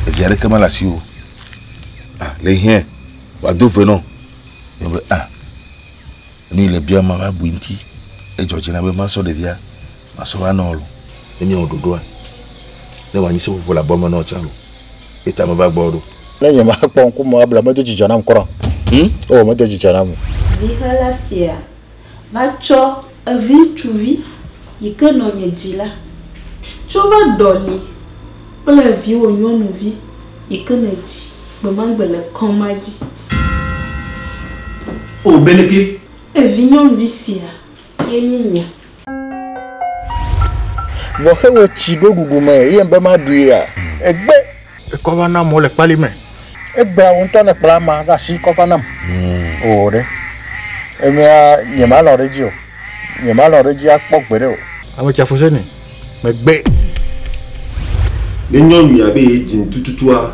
Et j'ai comment la si ah les chiens va d'où venons ah ni le bien maman bouinti et Georgina be ma so de via ma so va non lo et mi on dodo ne wa ni se pour la bonne non chalo et ta me va bordo là y ma pon ko mo abla ma to jijana m koro oh ma to jijana mo Vihala sia macho avi chuvi ikono nyejila chova doli pole vi onyonu vi ikoneji gbomagbele kan maji o beneke evinyon vi sia yeminya bo he wo chi do gugu me ye mbe ma du ya egbe e ko ba na mo le pali me egbe awon to na pra ma da si ko fa na o re emi a nyema lo reji o nyema lo reji a po gbere o àwọn cha fose ni me gbe nenyon mi abe jin tututua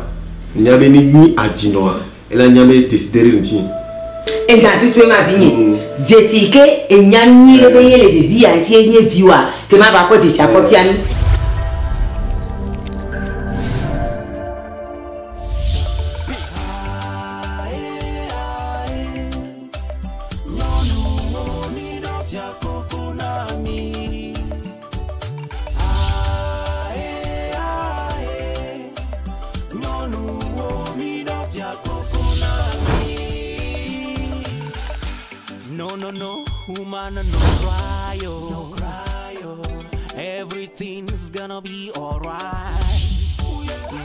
nyabe ni ajino ela nyabe desidere nti enga tutu ma binye jesike enyanyi le beyele de bi anti enye biwa ke ma ba ko ti akoti ani No, woman, no cry, oh. Everything's gonna be alright.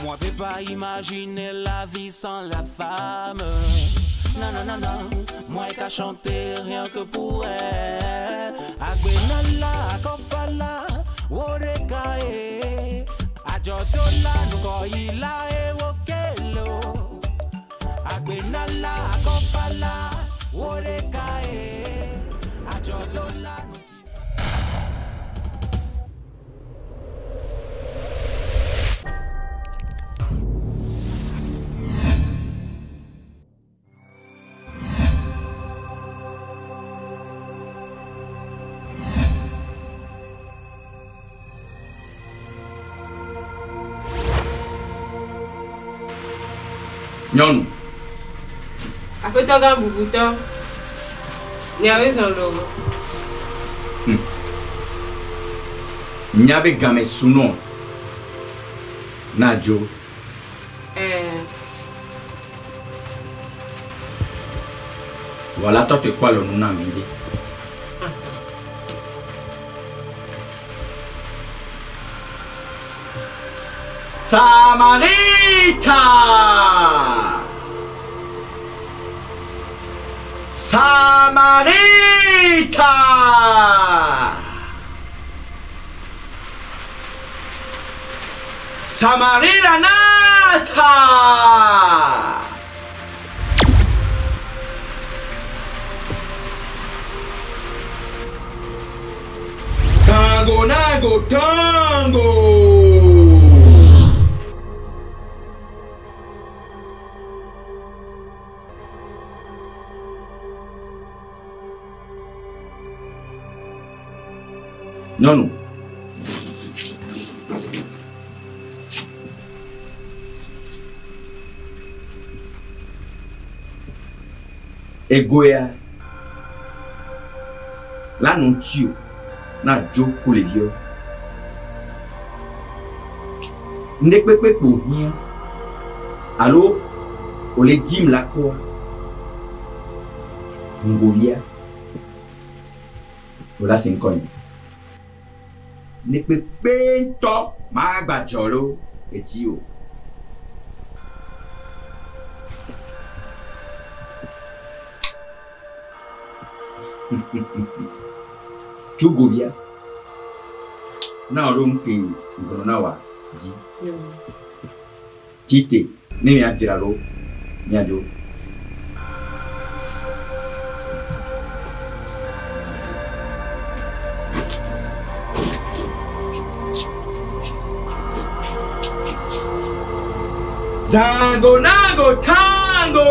Moi, peux pas imaginer la vie sans la femme. Non, moi, qu'à chanter rien que pour elle. Agbenala, kofala, worekae. Ajodola, nukoila, wokelo. Agbenala, kofala. Non. Après t'as beaucoup de temps. Il y a raison logo. Nyabe game suno. Najo. Voilà toi te quoi le nom n'amide. Samarita. Samarita. Samarita nata. Tango nago tango. Non. Egoya. Là non tue. Na jo pour les vieux. Ne peut pas pour rien. Allô, on les dim la quoi. Mongolia. Voilà 5 ans. Ne peut pas magba jolo et tio. Chugovia. Na rompe ngonawa di. Chite ne ya jiralo nyajo. Zango nago tango.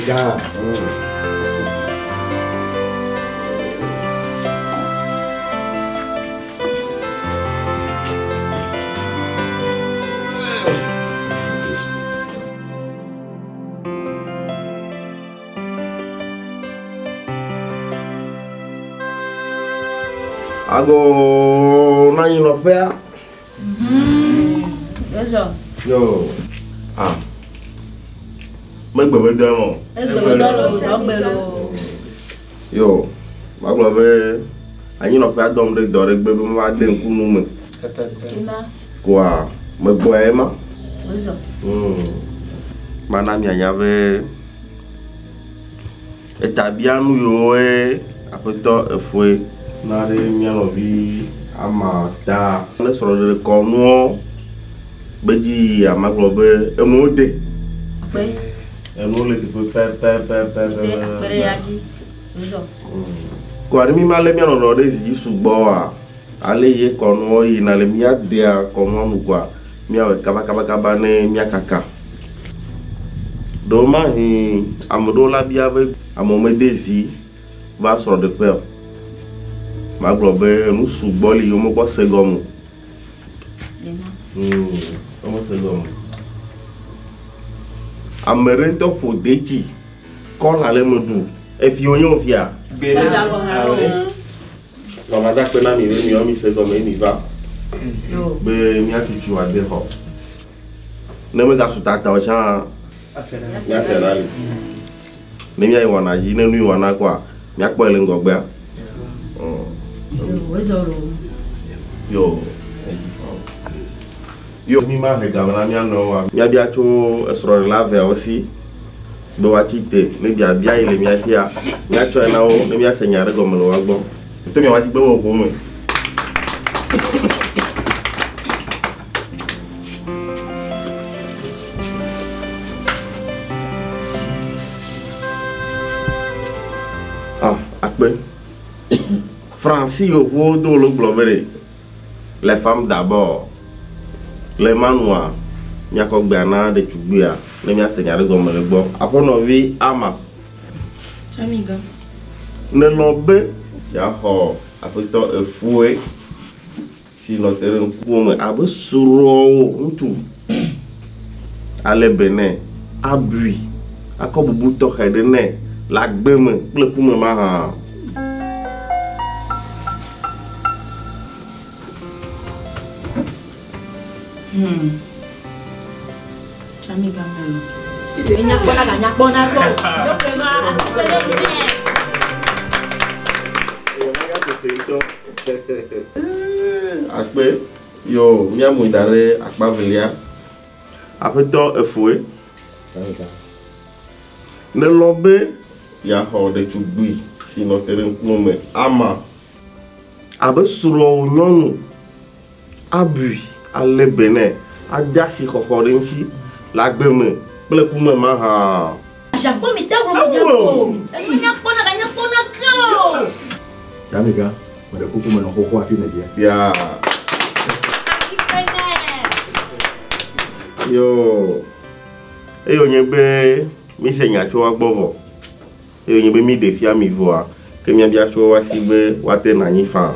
gars. Ago nani no pea? Eso. Yo. Ah. Amegbetɔa. Yo. Maglo be anyi no pea dom de dore gbe be ma de nkunu me. Kwa megboe ma. Eso. Mana mi anya be etabianu yo apeto efue. Nare mianovi ama da ne soro de kono beji amaglo be emode Pe. enu le pe Pe yaji. Eso. Ko ari mi male miano no de ji sugbo a ale ye kono yi na le mi ade a kono nu kwa mi awe kaba ne mi akaka do ma hi amodo la bia be amomedezi va soro de pe Maglo be nu sugboli yo mo ko segomu. Omo segomu. Amerento podeji ko la le modu. E fi oyin ofia. Mama da pe na mi o mi segomu mi va. Yo. Be mi atichu ade ho. Ne me ga sutata o cha. Mi aserali. Ne mi ayi wana ji ne nu wana kwa. Mi akpo ele ngogbe. Yo mi ma regala mi ano mi abia to esoro la ve aussi do wa chite me bia bia ile mi asia mi acho na o me mi asenya rego mo wa gbo to mi wa ti gbe wo ko mo akpe Français au vaut dans le globéré. Les femmes d'abord. Les manoirs. Il y a quoi bien de Tubia. Les miens seigneurs comme le bon. Après nos vies, ama. Amiga. Ne l'obé. Il y a quoi. Après toi, fouet. Si notre rencontre a besoin sur tout. Allez bénin. Abui. À quoi vous boutez de nez. La gbeme. Le poumon marin. Amiga melo. Nyakpona ko. Akpe yo mia mu dare akpavelia afeto efue ne lobe ya ho de tugbi si no tere nkume ama abesuro nyonu abui ale bene ajasi kokore nsi lagbeme ple kume ma ha Japo mi ta ko japo. Nyakpona ko. Amiga, mada kuku mana koko ati na dia. Ya. Yo. Eyo nyebe mi senya cho agbovo. Eyo nyebe mi defia mi voa. Ke mi abia cho wa sibe wate na nyifa.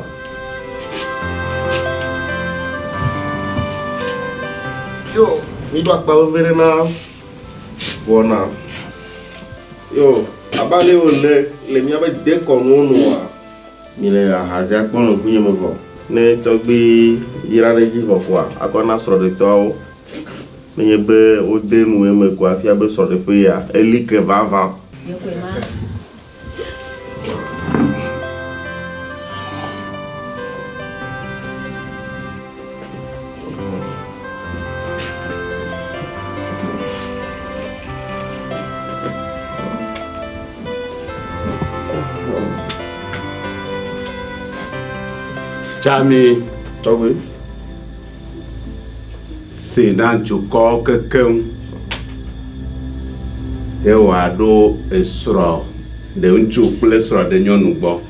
Yo, mi do akpa overe na wona. Yo, abale ole le mi abe de konunu wa. Mi le ahazia kono kunye mo ne togbi yirare ji kwa akona soro de to me be o de nu me kwa fi abe soro de pe ya elike vava YOKOE ma. Chami, Togo. C'est dans du corps quelqu'un. Et on a deux esro de un chouple esro de nyonugbo.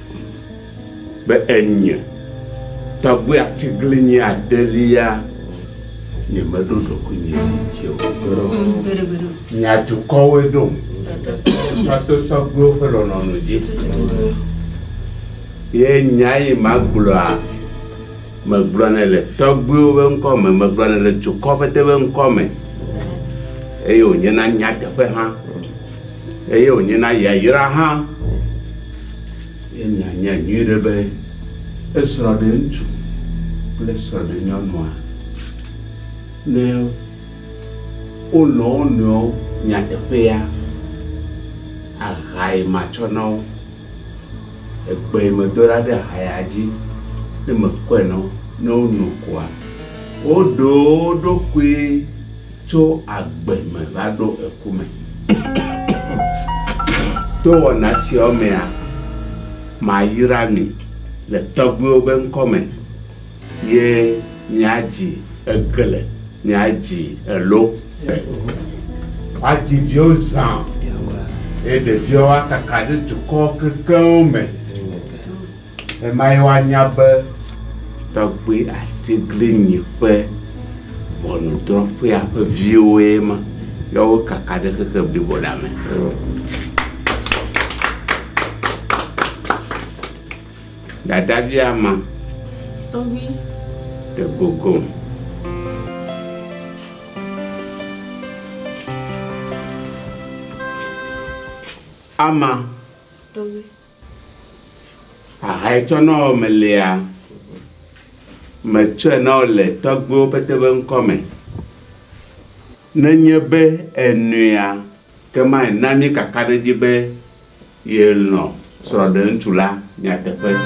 Be enye. Togo a tigli a delia. Ni medo do kunye si chio. Ni a du corps we do. Satu group pelonon uji. Ye nyai magbula. Magbula nele. Togbu wengkome. Magbula nele cukopete wengkome. Eyo nyena nyate pe ha. Eyo nyena yayira ha. Ye nyanya nyirebe. Esra de nchu. Esra de nyonwa. Ne. Ono nyate pe ya. Agai machono egbe medora de hayaji ne mekweno no nukwa odo kwe to agbe me lado ekume to wona si omea mayirami le togbo be nkome ye nyaji egele nyaji elo ati biozan et de vioa kakade tu koke kome e mai wa nyabe togbe atiglinyi pe bonu drofe a pe vioe ma yo kakade keke bibodame dada viama Oui. de gogo ama Oui. no melia meche no le togbo petebe nkome nenyebe enua kema nani kakade jibe yelno so de ntula nyatepe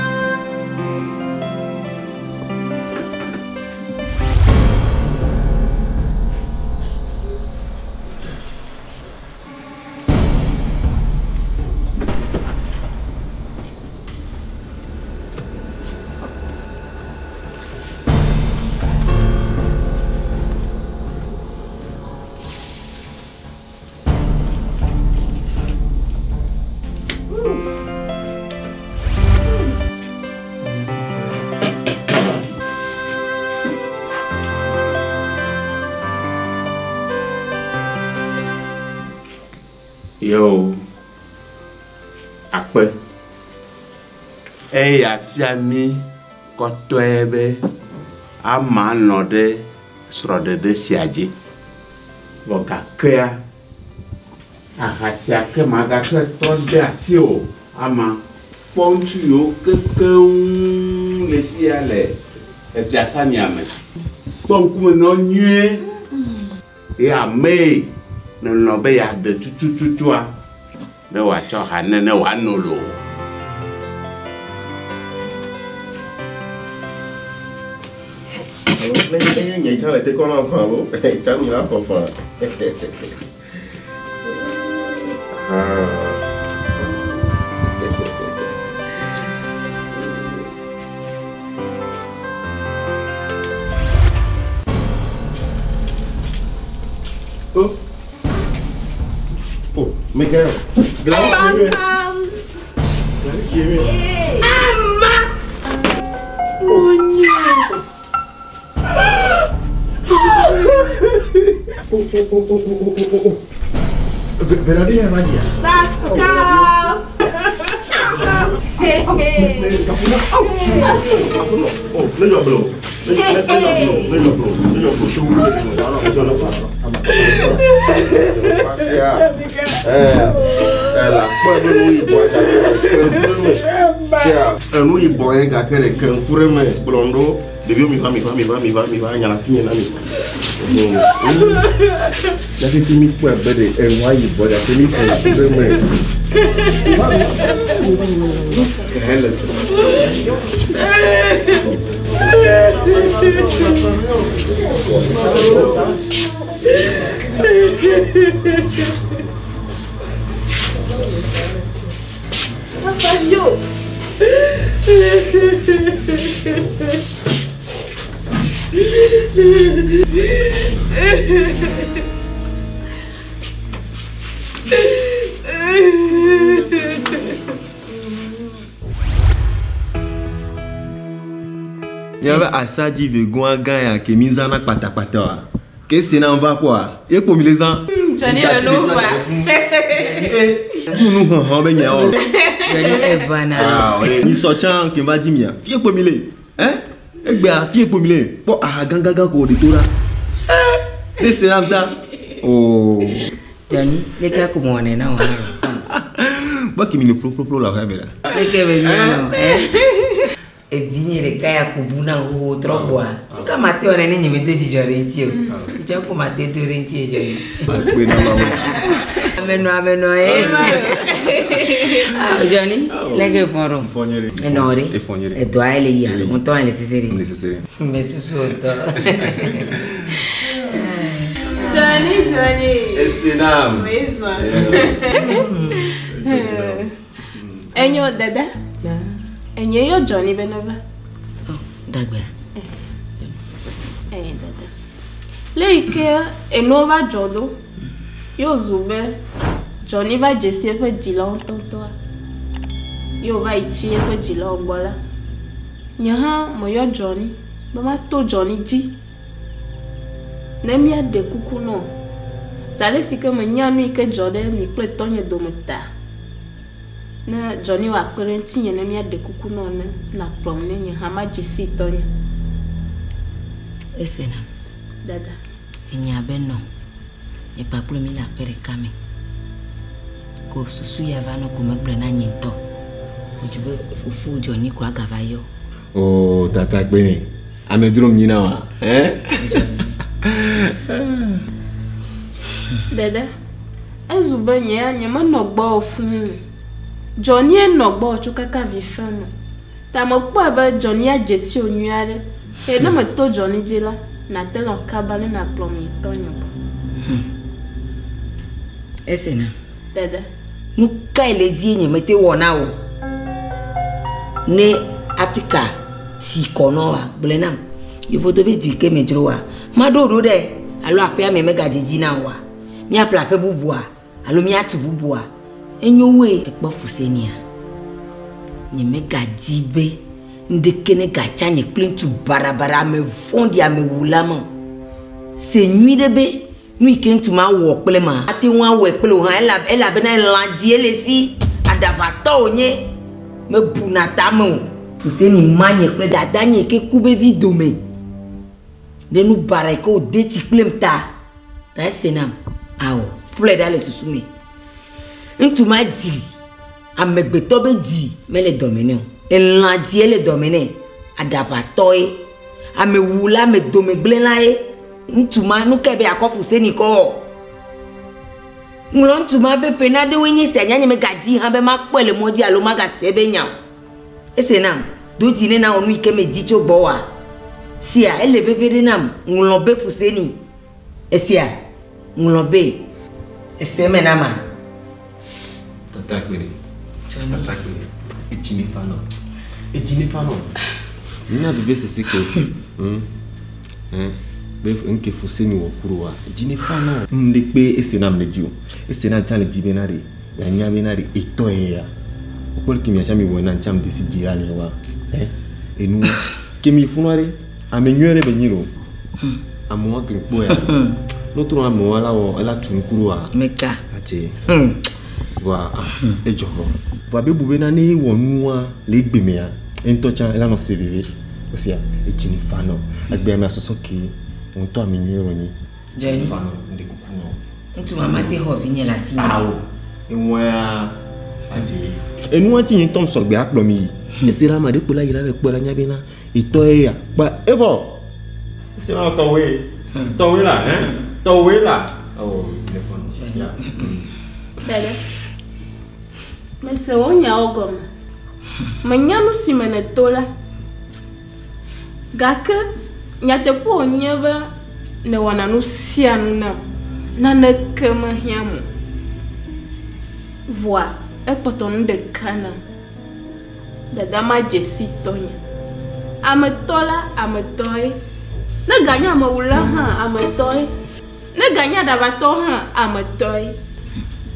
yo akpe eya fiami kotoebe ama node srode de siaji boga kea ahasia ke maga to de asio ama ponchu yo kekeun le fiale e biasani ame ponku no nye ya me no be ya de tututua me wa cho hanene wa nolo nhảy sao lại tới con nào phở bố cháu mình đã phở Miguel, gracias. Ama! Coño! Verdadera María. Sacao! Un ìbọn yẹn gà kẹrẹ kẹ nkúrẹ mẹ gbọlọndó debi mi fa nyala fi yẹn nani. Yàtí tí mi kú ẹgbẹ́ de ẹ̀wọ̀n ayé ìbọn yàtí mi kẹ nkúrẹ mẹ. Rafael! Il y avait Assadi Vegoin Gaïa qui est mis en patapata. Qu'est-ce que c'est en va quoi? Et pour les ans? Johnny le nom va. Nous on va bien. Johnny est banal. Ni sortant qui va dire mia. Fie pour mille. Hein? Egba fie pour mille. Bon ah ganga ko de tora. C'est là. Oh. Johnny, les gars comment on est là? Moi qui me pro la caméra. Les gars bien. Et venir les gars à Kubuna ou trop bois. Quand matin on est né me te dit Jorentie. Tu as pour mater de Jorentie Johnny. Ameno Johnny, les gars font. Enori. Et toi elle y a. On t'en nécessaire. Mais c'est ça. Johnny. Estinam. Enyo dada. Enyo yo Johnny benova. Oh, dagba. Dada. Leike enova jodo. Yo zube. Johnny va Jessie fe dila ontonto. Yo va ichi fe dila ogbola. Nyaha mo yo Johnny. Mama to Johnny ji. Nemia de kuku no. Sale si que me nyanu ike Johnny mi kle tonye dometa. Na Johnny wa parenti nye nemia de kuku no na promne nye hama jisi tonye. Esena. Dada. Enya beno. Ye pa plo mi la pere kame. Ko susu ya vano ko MEMBRE na nyinto. Ko jube fufu Johnny ko agava yo. Oh tata gbeni. Amedro mnyina wa. Dada, ezube nye manogba ofun. Johnny enogba chukaka vifano. Ta mokpo aba Johnny a Jessie onyuare. E na meto Johnny jela na telo kabane na plomi tonyo. Esena. Dada. Nuka ele di nye mete wona o. Ne Africa si kono wa blenam. Il faut te dire que mes droits. Madoro de. Alors après me mega didi na wa. Mi a plape bubua. Alors mi a tu bubua. Enyowe e po fusenia. Ni mega dibe. Ndekene gacha ni clean tu barabara me fondi a me wulama. C'est nuit de be. Nuit ken tu ma wo pele ma. Ati wa wo pele o han ela be na landi ele si adabato onye me bunata mo. Fuseni manye kle dadanye ke kube vidome. De nous barricades au déticlemta. T'as senam. Awo. Pour les dalles sous soumis. Tu m'as dit. Amegbetɔa dit. Mais les dominants. Et l'andier les dominants. Adapatoy. Amewula me domeglenae. Tu m'as nous kebe akofu seniko. Moulon tu m'as be pena de wenye senya me gadi hambe makpo le modi aloma ga sebenya. Et senam. Do dîner na onu ike me dit cho boa. Sia, elle le veut nam, on l'obé fuseni. Et sia, on l'obé. Et c'est menama. Tata kwere. Tata kwere. Et Jimmy Fano. Et Jimmy Fano. Mina bébé c'est que aussi. Bef unke fuseni wo kuruwa. Jimmy Fano. Ndekbe esenam le dio. Esena tane dibenari. Ya nyabenari etoya. Okol kimi achami wona ncham desidi ale wa. Et nous kimi funware. Amenyere benyiro. Amoa gripo ya. L'autre amoa la o la tunkuru Meka. Ati. Wa ejoko. Wa be bube na ni wonua le gbemea. Entocha ela no CVV. Osia etini fano. Agbe ma sosoki. On to amenyero ni. Johnny. Fano ndi kukuno. Ntu mama te ho vinye la sini. Awo. Enwa ati. Enu ati yin tom so gbe aklomi. Esira ma de pola ila be pola nyabena. Itoya. Ba Evo. C'est pas towe. Towe là, hein? Towe là. Oh, téléphone. Dada. Mais c'est on ya ogom. Manyanu si menetola. Gaka nyate po nyeba ne wananu sianu na ne kema hiamu. Voi, e poton de kana. Dada ma Jessie tonya. Ametola, ametoy. Ne gagna maula ha, ametoy. Ne gagna davato ha, ametoy.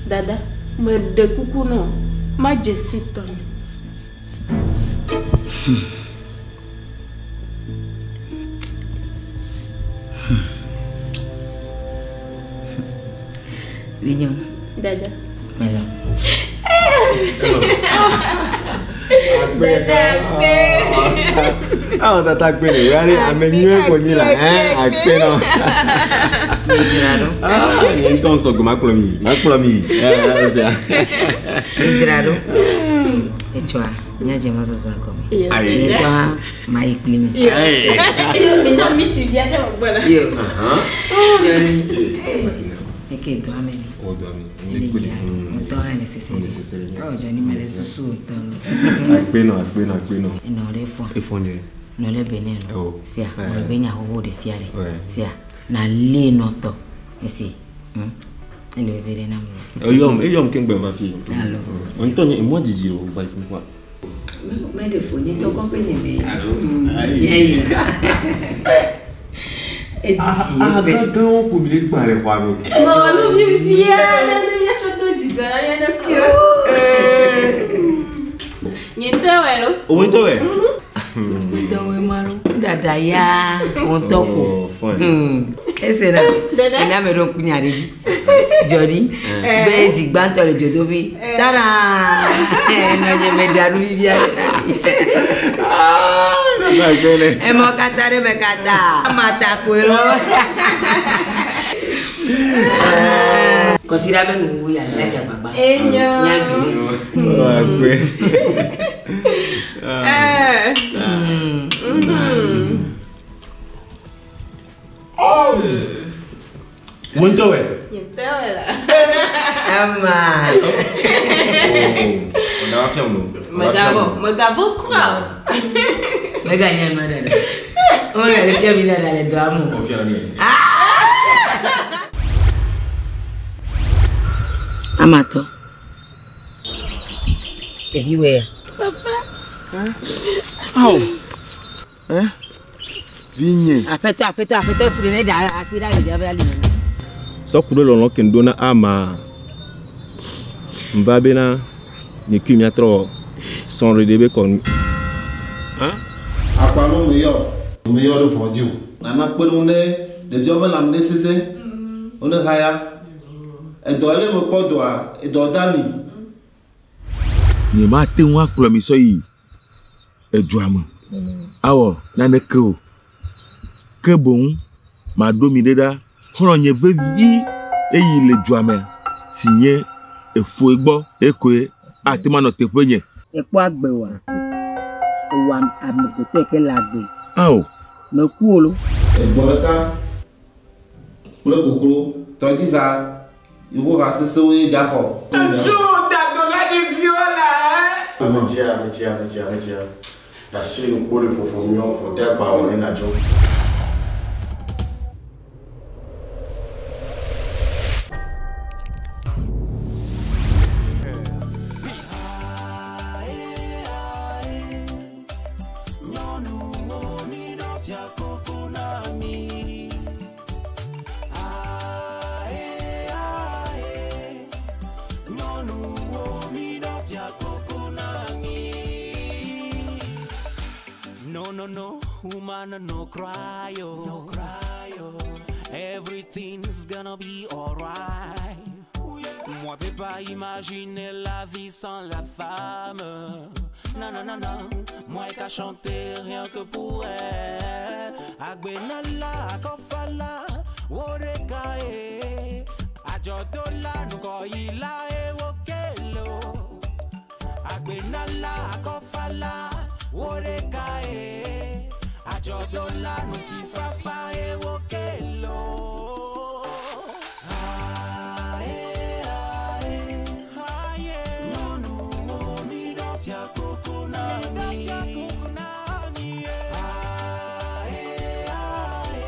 Dada, me de kuku no, ma Jessie tonya. Vignons. Dada. Melo. Ah, on t'attaque bien. Regardez, amenez pour nous là, hein, à peine. Ah, il y a un temps sur ma colonie. Et tu vois, il y a des gens qui sont comme. Aïe. Et toi, ma éclime. Mais non, mais tu viens de me voir. Et qui doit m'aider. On doit On doit nécessaire. Oh, Johnny m'a laissé sous. À peine. Et non, les fois. Et fondé. Non, les bénins. Oh. Sia, on le bénin au haut de Sia. Sia, na lé noto. Et c'est. Et le verre n'a Et yom king ben ma fille. Alors. On tourne moi Didi au bail quoi. Mais des fois, il te accompagne bien. Et donc pour me parler quoi avec. Oh, nous viens chanter Didi, rien de plus. Oh, oui, toi. Dada ya, on toko. Et c'est là. Et là, mais donc, il y a des Johnny. Basic, banto le jodovi. Tada! Non, je me daru vivia. Et mon katare me kata. Mata kwelo. Considérable nous ya ya baba. Muito é. Então ela. Ama. On a fait Me gavo quoi? Me ganhar madame. Olha, ele quer vir dar do amor. Confia na minha. Amato. Everywhere. Papa. Au. Hein? Vigne. Afeta, fudene da atira le diable ali. So kudo lo kendo na ama. Mbabe na ni kimia tro son redebe kon. Hein? Apa no meilleur de fondio. Na na pe no ne de Dieu va l'amener c'est. On est haya. Et doit aller me podoa et doit dami. Ni ma te won akro mi so yi. Eduama. Awo na ne ko. Que bon, ma domideda, on y veut vie et il est duamé. Signé et fouego et que à te manote poignet. Et quoi bewa? Ou Amegbetɔa que la be. Ah oh. Me kuolo. Et boraka. Le kokoro, tandis que il faut rester sauvé d'accord. Toujours t'as des viola. Métier. La chaîne pour le profondeur pour dire bah on est na job. No, woman, no cry, oh. Everything's gonna be alright. Moi, peux pas imaginer la vie sans la femme. Non. Moi, qu'à chanter rien que pour elle. Agbenala, akofala, worekae. Ajodola, nukoila, ewokelo. Agbenala, akofala. Worekae, ajodola nutifafa ewokelo. Nonu omidofya kukunami.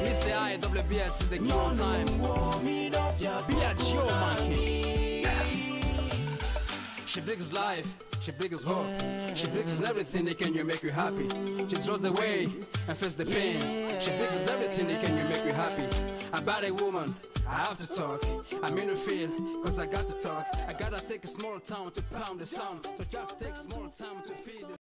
Mr. I double B to the Q on time. Be a Geo monkey. She brings life. She big as heart. She big as everything that can you make you happy. She throws the way and feels the pain. She big as everything that can you make you happy. About a woman, I have to talk. I mean to feel, cause I got to talk. I gotta take a small time to pound the sound. So just take small time to feel it.